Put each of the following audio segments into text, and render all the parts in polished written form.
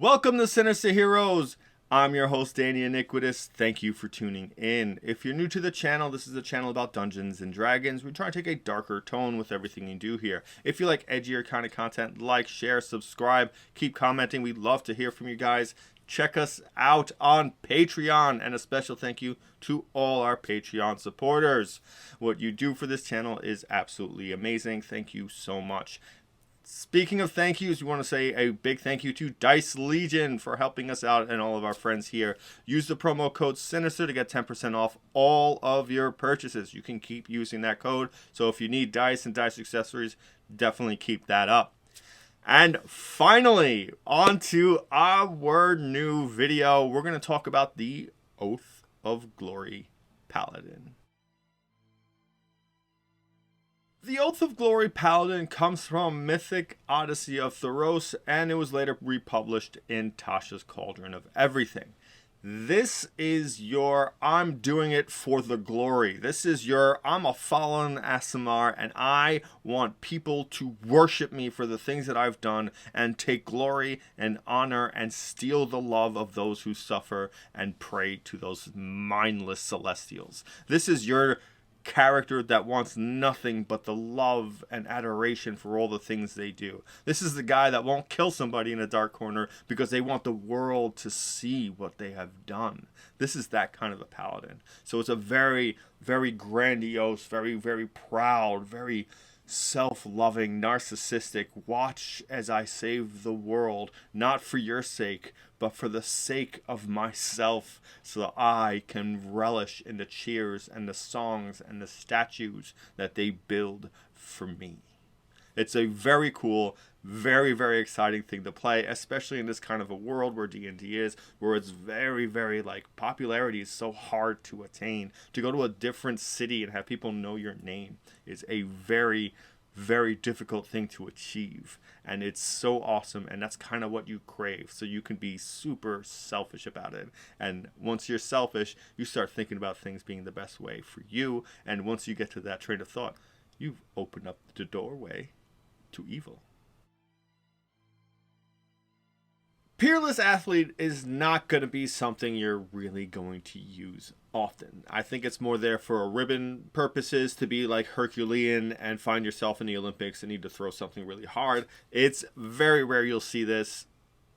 Welcome to Sinners to Heroes. I'm your host, Danny Iniquitous. Thank you for tuning in. If you're new to the channel, this is a channel about Dungeons and Dragons. We try to take a darker tone with everything you do here. If you like edgier kind of content, like, share, subscribe, keep commenting. We'd love to hear from you guys. Check us out on Patreon, and a special thank you to all our Patreon supporters. What you do for this channel is absolutely amazing. Thank you so much. Speaking of thank yous, we want to say a big thank you to Dice Legion for helping us out and all of our friends here. Use the promo code Sinister to get 10% off all of your purchases. You can keep using that code, so if you need dice and dice accessories, definitely keep that up. And finally, on to our new video. We're going to talk about the Oath of Glory Paladin. The Oath of Glory Paladin comes from Mythic Odyssey of Theros, and it was later republished in Tasha's Cauldron of Everything. This is your I'm doing it for the glory. This is your I'm a fallen Aasimar, and I want people to worship me for the things that I've done and take glory and honor and steal the love of those who suffer and pray to those mindless celestials. This is your character that wants nothing but the love and adoration for all the things they do. This is the guy that won't kill somebody in a dark corner because they want the world to see what they have done. This is that kind of a paladin. So it's a very, very grandiose, very, very proud, very self-loving, narcissistic, watch as I save the world, not for your sake, but for the sake of myself, so that I can relish in the cheers and the songs and the statues that they build for me. It's a very cool, very, very exciting thing to play, especially in this kind of a world where D&D is, where it's very, very, popularity is so hard to attain. To go to a different city and have people know your name is a very, very difficult thing to achieve. And it's so awesome, and that's kind of what you crave, so you can be super selfish about it. And once you're selfish, you start thinking about things being the best way for you, and once you get to that train of thought, you've opened up the doorway to evil. Peerless Athlete is not going to be something you're really going to use often. I think it's more there for ribbon purposes, to be like Herculean and find yourself in the Olympics and need to throw something really hard. It's very rare you'll see this.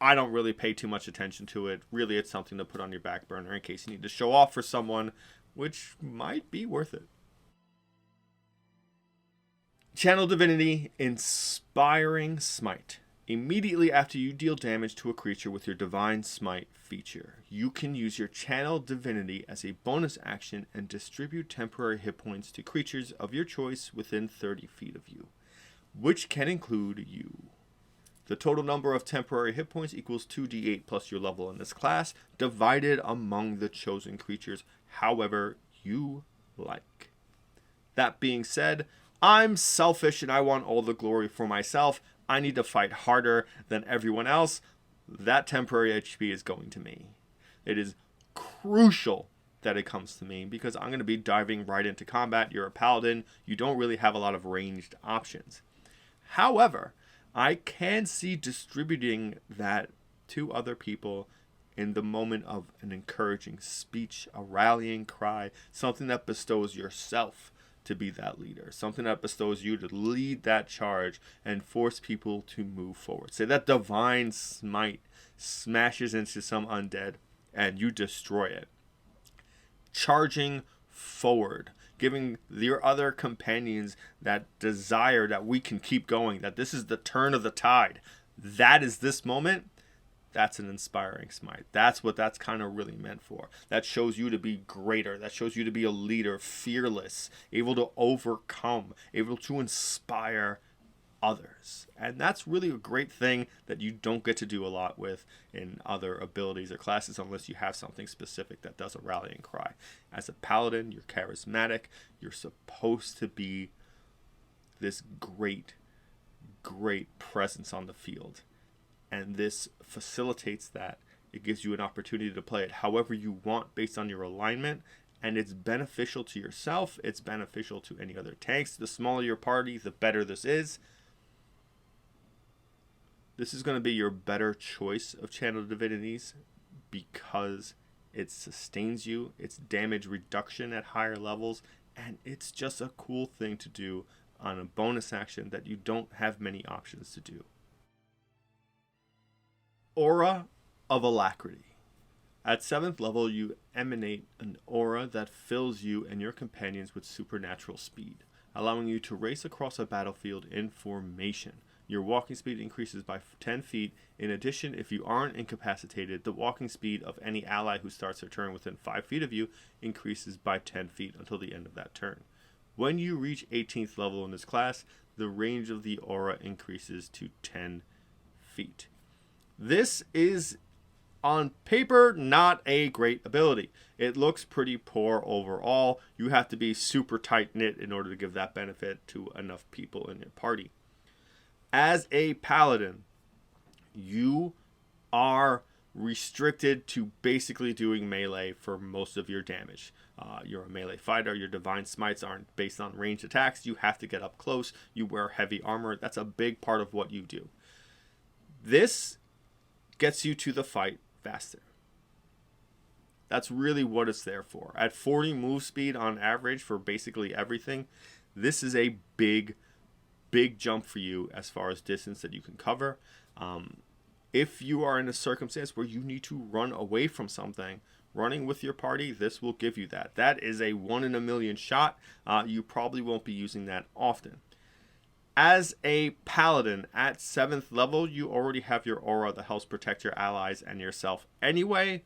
I don't really pay too much attention to it. Really, it's something to put on your back burner in case you need to show off for someone, which might be worth it. Channel Divinity, Inspiring Smite. Immediately after you deal damage to a creature with your Divine Smite feature, you can use your Channel Divinity as a bonus action and distribute temporary hit points to creatures of your choice within 30 feet of you, which can include you. The total number of temporary hit points equals 2d8 plus your level in this class, divided among the chosen creatures however you like. That being said, I'm selfish and I want all the glory for myself. I need to fight harder than everyone else. That temporary HP is going to me. It is crucial that it comes to me because I'm going to be diving right into combat. You're a paladin. You don't really have a lot of ranged options. However, I can see distributing that to other people in the moment of an encouraging speech, a rallying cry, something that bestows yourself to be that leader, something that bestows you to lead that charge and force people to move forward. Say that Divine Smite smashes into some undead and you destroy it. Charging forward, giving your other companions that desire that we can keep going, that this is the turn of the tide. That is this moment. That's an inspiring smite. That's what that's kind of really meant for. That shows you to be greater. That shows you to be a leader, fearless, able to overcome, able to inspire others. And that's really a great thing that you don't get to do a lot with in other abilities or classes unless you have something specific that does a rallying cry. As a paladin, you're charismatic. You're supposed to be this great, great presence on the field. And this facilitates that. It gives you an opportunity to play it however you want based on your alignment. And it's beneficial to yourself. It's beneficial to any other tanks. The smaller your party, the better this is. This is going to be your better choice of channel divinities because it sustains you, it's damage reduction at higher levels, and it's just a cool thing to do on a bonus action that you don't have many options to do. Aura of Alacrity. At 7th level, you emanate an aura that fills you and your companions with supernatural speed, allowing you to race across a battlefield in formation. Your walking speed increases by 10 feet. In addition, if you aren't incapacitated, the walking speed of any ally who starts their turn within 5 feet of you increases by 10 feet until the end of that turn. When you reach 18th level in this class, the range of the aura increases to 10 feet. This is, on paper, not a great ability. It looks pretty poor overall. You have to be super tight-knit in order to give that benefit to enough people in your party. As a paladin, you are restricted to basically doing melee for most of your damage. You're a melee fighter. Your divine smites aren't based on ranged attacks. You have to get up close. You wear heavy armor. That's a big part of what you do. This gets you to the fight faster. That's really what it's there for. At 40 move speed on average for basically everything, this is a big jump for you as far as distance that you can cover. If you are in a circumstance where you need to run away from something, running with your party, this will give you that. That is a 1 in a million shot. You probably won't be using that often. As a paladin at 7th level, you already have your aura that helps protect your allies and yourself anyway.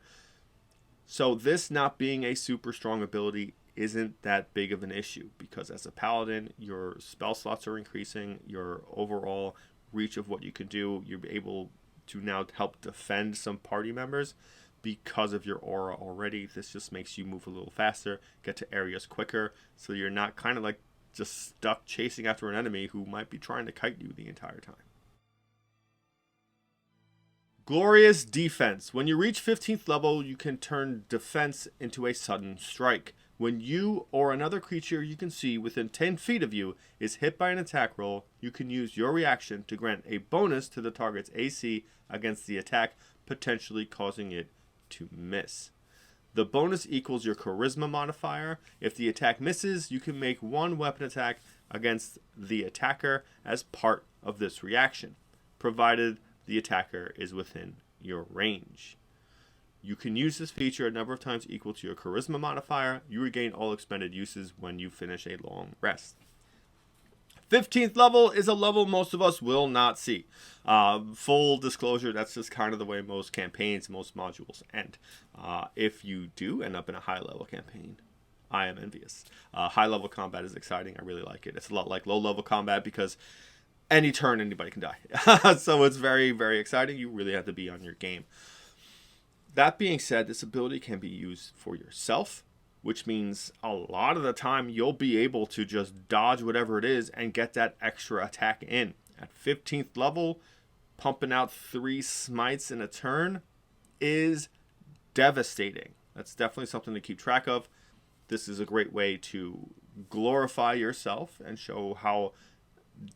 So this not being a super strong ability isn't that big of an issue, because as a paladin, your spell slots are increasing, your overall reach of what you can do, you're able to now help defend some party members because of your aura already. This just makes you move a little faster, get to areas quicker, so you're not kind of like just stuck chasing after an enemy who might be trying to kite you the entire time. Glorious Defense. When you reach 15th level, you can turn defense into a sudden strike. When you or another creature you can see within 10 feet of you is hit by an attack roll, you can use your reaction to grant a bonus to the target's AC against the attack, potentially causing it to miss. The bonus equals your charisma modifier. If the attack misses, you can make one weapon attack against the attacker as part of this reaction, provided the attacker is within your range. You can use this feature a number of times equal to your charisma modifier. You regain all expended uses when you finish a long rest. 15th level is a level most of us will not see. Full disclosure, that's just kind of the way most campaigns, most modules end. If you do end up in a high level campaign, I am envious. High level combat is exciting. I really like it. It's a lot like low level combat because any turn anybody can die. So it's very, very exciting. You really have to be on your game. That being said, this ability can be used for yourself, which means a lot of the time you'll be able to just dodge whatever it is and get that extra attack in. At 15th level, pumping out 3 smites in a turn is devastating. That's definitely something to keep track of. This is a great way to glorify yourself and show how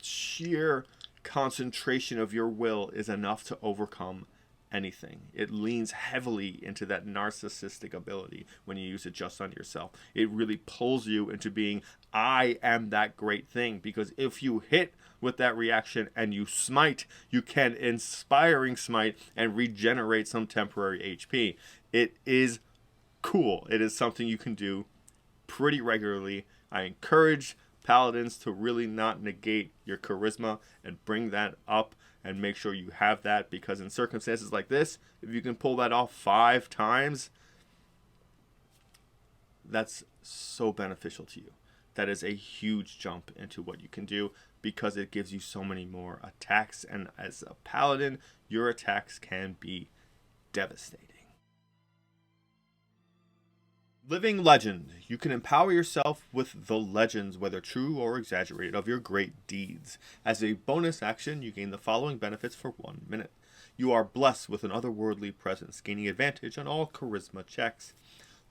sheer concentration of your will is enough to overcome anything. It leans heavily into that narcissistic ability when you use it just on yourself. It really pulls you into being, I am that great thing, because if you hit with that reaction and you smite, you can inspiring smite and regenerate some temporary HP. It is cool. It is something you can do pretty regularly. I encourage paladins to really not negate your charisma and bring that up and make sure you have that, because in circumstances like this, if you can pull that off 5 times, that's so beneficial to you. That is a huge jump into what you can do because it gives you so many more attacks, and as a paladin, your attacks can be devastating. Living Legend. You can empower yourself with the legends, whether true or exaggerated, of your great deeds. As a bonus action, you gain the following benefits for 1 minute. You are blessed with an otherworldly presence, gaining advantage on all charisma checks.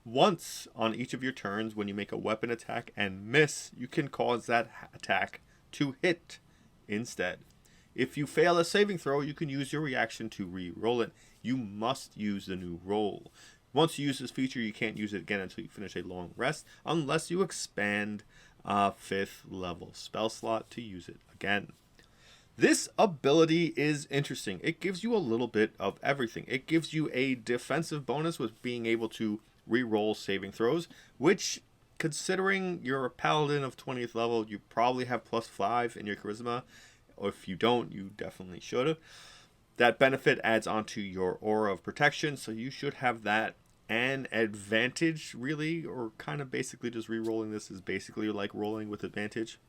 Once on each of your turns, when you make a weapon attack and miss, you can cause that attack to hit instead. If you fail a saving throw, you can use your reaction to re-roll it. You must use the new roll. Once you use this feature, you can't use it again until you finish a long rest, unless you expand a 5th level spell slot to use it again. This ability is interesting. It gives you a little bit of everything. It gives you a defensive bonus with being able to re-roll saving throws, which, considering you're a paladin of 20th level, you probably have +5 in your charisma. Or if you don't, you definitely should have. That benefit adds onto your aura of protection, so you should have that. And advantage, really, or kind of basically just re-rolling this is basically like rolling with advantage.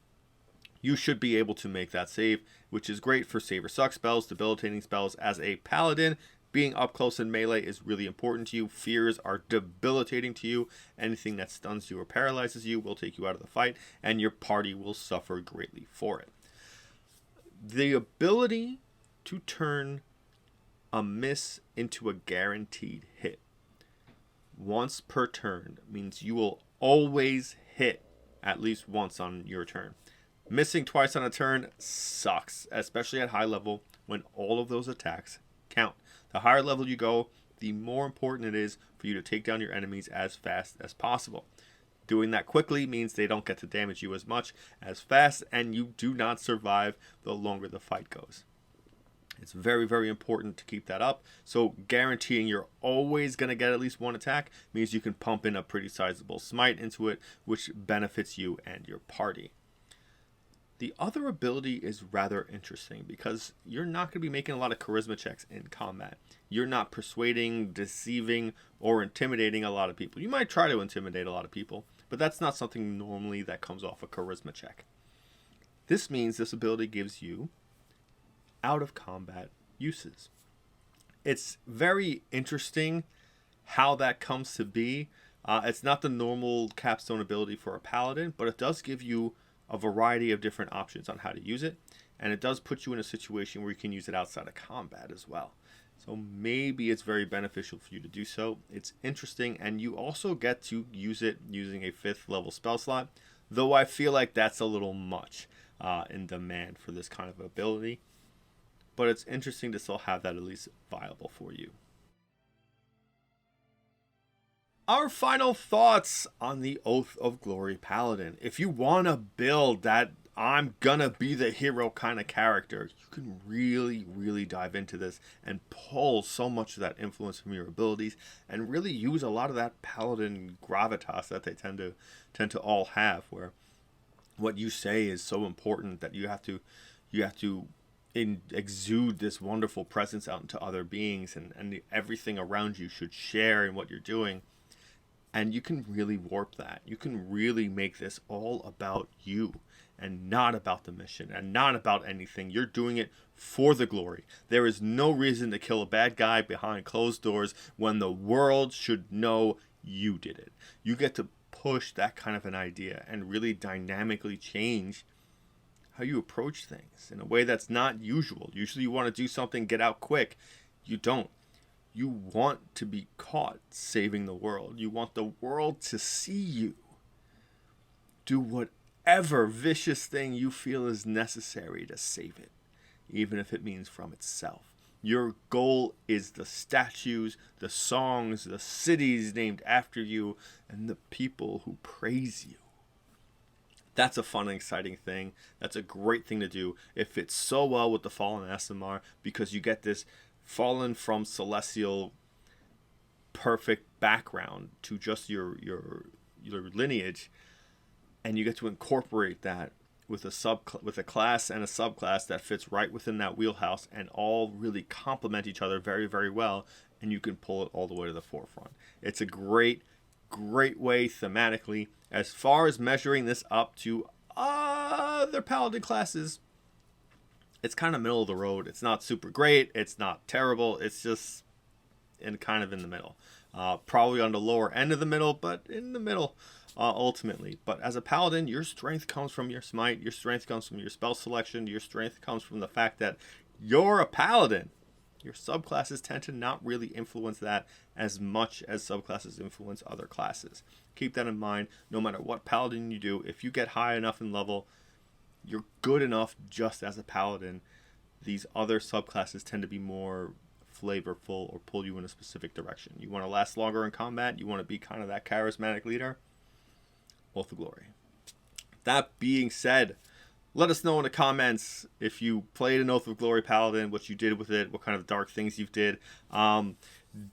You should be able to make that save, which is great for save or suck spells, debilitating spells. As a paladin, being up close in melee is really important to you. Fears are debilitating to you. Anything that stuns you or paralyzes you will take you out of the fight, and your party will suffer greatly for it. The ability to turn a miss into a guaranteed hit once per turn means you will always hit at least once on your turn. Missing twice on a turn sucks, especially at high level when all of those attacks count. The higher level you go, the more important it is for you to take down your enemies as fast as possible. Doing that quickly means they don't get to damage you as much as fast, and you do not survive the longer the fight goes. It's very, very important to keep that up. So guaranteeing you're always going to get at least one attack means you can pump in a pretty sizable smite into it, which benefits you and your party. The other ability is rather interesting because you're not going to be making a lot of charisma checks in combat. You're not persuading, deceiving, or intimidating a lot of people. You might try to intimidate a lot of people, but that's not something normally that comes off a charisma check. This means this ability gives you out of combat uses. It's very interesting how that comes to be. It's not the normal capstone ability for a paladin, but it does give you a variety of different options on how to use it, and it does put you in a situation where you can use it outside of combat as well. So maybe it's very beneficial for you to do so. It's interesting, and you also get to use it using a 5th level spell slot, though I feel like that's a little much in demand for this kind of ability. But it's interesting to still have that at least viable for you. Our final thoughts on the Oath of Glory Paladin. If you want to build that I'm gonna be the hero kind of character, you can really, really dive into this and pull so much of that influence from your abilities and really use a lot of that paladin gravitas that they tend to all have, where what you say is so important that you have to exude this wonderful presence out into other beings, and everything around you should share in what you're doing. And you can really warp that. You can really make this all about you and not about the mission and not about anything. You're doing it for the glory. There is no reason to kill a bad guy behind closed doors when the world should know you did it. You get to push that kind of an idea and really dynamically change how you approach things in a way that's not usual. Usually you want to do something, get out quick. You don't. You want to be caught saving the world. You want the world to see you do whatever vicious thing you feel is necessary to save it, even if it means from itself. Your goal is the statues, the songs, the cities named after you, and the people who praise you. That's a fun and exciting thing. That's a great thing to do. It fits so well with the Fallen Aasimar because you get this fallen from celestial perfect background to just your lineage, and you get to incorporate that with a class and a subclass that fits right within that wheelhouse, and all really complement each other very, very well, and you can pull it all the way to the forefront. It's a great way thematically. As far as measuring this up to other paladin classes, it's kind of middle of the road. It's not super great. It's not terrible. It's just kind of in the middle. Probably on the lower end of the middle, but in the middle ultimately. But as a paladin, your strength comes from your smite. Your strength comes from your spell selection. Your strength comes from the fact that you're a paladin. Your subclasses tend to not really influence that as much as subclasses influence other classes. Keep that in mind. No matter what paladin you do, if you get high enough in level, you're good enough just as a paladin these other subclasses tend to be more flavorful or pull you in a specific direction. You want to last longer in combat, you want to be kind of that charismatic leader, Oath of Glory. That being said, let us know in the comments if you played an Oath of Glory Paladin, what you did with it, what kind of dark things you did.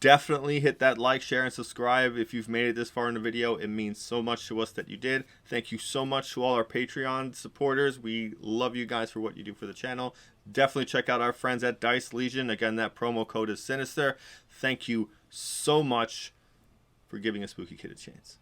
Definitely hit that like, share, and subscribe if you've made it this far in the video. It means so much to us that you did. Thank you so much to all our Patreon supporters. We love you guys for what you do for the channel. Definitely check out our friends at Dice Legion. Again, that promo code is Sinister. Thank you so much for giving a spooky kid a chance.